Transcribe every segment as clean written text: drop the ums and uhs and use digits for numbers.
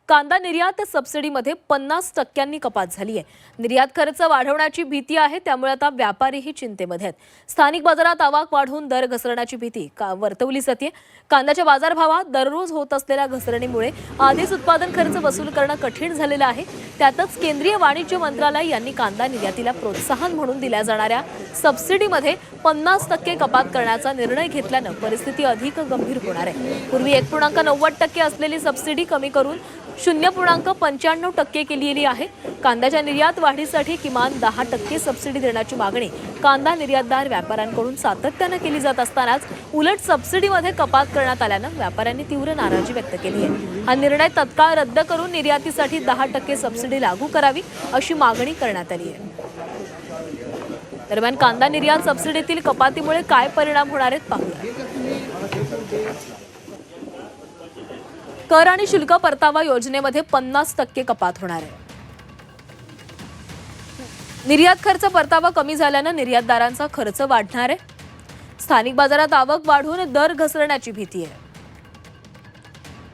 कांदा निर्यात सबसिडीमध्ये 50% कपात झाली आहे। निर्यात खर्च वाढवण्याची भीती आहे, त्यामुळे आता व्यापारीही चिंतेमध्ये आहेत। स्थानिक बाजारात आवक वाढून दर घसरण्याची भीती वर्तवली जाते। कांद्याच्या बाजारभावात दररोज होत असलेल्या घसरणीमुळे आधीच उत्पादन खर्च वसूल करणं कठीण झालेलं आहे। त्यातच केंद्रीय वाणिज्य मंत्रालय यांनी कांदा निर्यातीला प्रोत्साहन म्हणून दिल्या जाणाऱ्या सबसिडीमध्ये 50% कपात करण्याचा निर्णय घेतल्यानं परिस्थिती अधिक गंभीर होणार आहे। पूर्वी 1.90% असलेली सबसिडी कमी करून 0.95% केलेली आहे। कांद्याच्या निर्यात वाढीसाठी किमान 10% सबसिडी देण्याची मागणी कांदा निर्यातदार व्यापाऱ्यांकडून सातत्याने केली जात असतानाच उलट सबसिडीमध्ये कपात करण्यात आल्यानं व्यापाऱ्यांनी तीव्र नाराजी व्यक्त केली आहे। हा निर्णय तत्काळ रद्द करून निर्यातीसाठी 10% सबसिडी लागू करावी अशी मागणी करण्यात आली आहे। दरम्यान कांदा निर्यात सबसिडीतील कपातीमुळे काय परिणाम होणार आहेत पाहूया। कर आणि शुल्क परतावा योजनेमध्ये 50% कपात होणार आहे। निर्यात खर्च परतावा कमी झाल्यानं निर्यातदारांचा खर्च वाढणार आहे। स्थानिक बाजारात आवक वाढून दर घसरण्याची भीती आहे।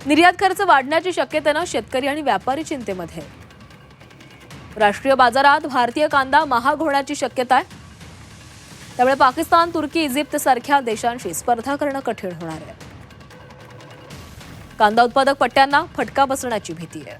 निर्यात खर्च वाढण्याची शक्यतेनं शेतकरी आणि व्यापारी चिंतेमध्ये आहे। राष्ट्रीय बाजारात भारतीय कांदा महाग होण्याची शक्यता आहे, त्यामुळे पाकिस्तान, तुर्की, इजिप्त सारख्या देशांशी स्पर्धा करणं कठीण होणार आहे। कांदा उत्पादक पट्ट्यांना फटका बसण्याची भीती आहे।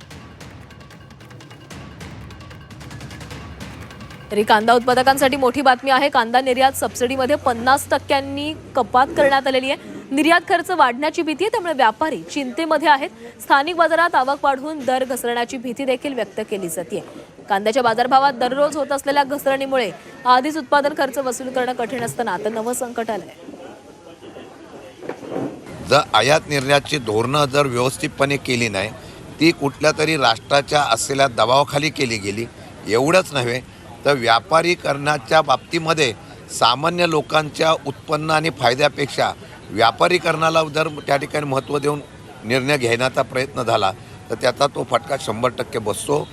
तरी कांदा उत्पादकांसाठी मोठी बातमी आहे। कांदा निर्यात सबसिडीमध्ये 50% कपात करण्यात आलेली आहे। निर्यात खर्च वाढण्याची भीती आहे, त्यामुळे व्यापारी चिंतेमध्ये आहेत। स्थानिक बाजारात आवक वाढून दर घसरण्याची भीती देखील व्यक्त केली जाते। कांद्याच्या बाजारभावात दररोज होत असलेल्या घसरणीमुळे आधीच उत्पादन खर्च वसूल करणं कठीण असताना आता नवं संकट आलंय। जर आयात निर्यातची धोरणं जर व्यवस्थितपणे केली नाही, ती कुठल्या तरी राष्ट्राच्या असलेल्या दबावाखाली केली गेली, एवढंच नव्हे तर व्यापारीकरणाच्या बाबतीमध्ये सामान्य लोकांच्या उत्पन्न आणि फायद्यापेक्षा व्यापारीकरणाला जर त्या ठिकाणी महत्त्व देऊन निर्णय घेण्याचा प्रयत्न झाला तर त्याचा तो फटका 100% बसतो।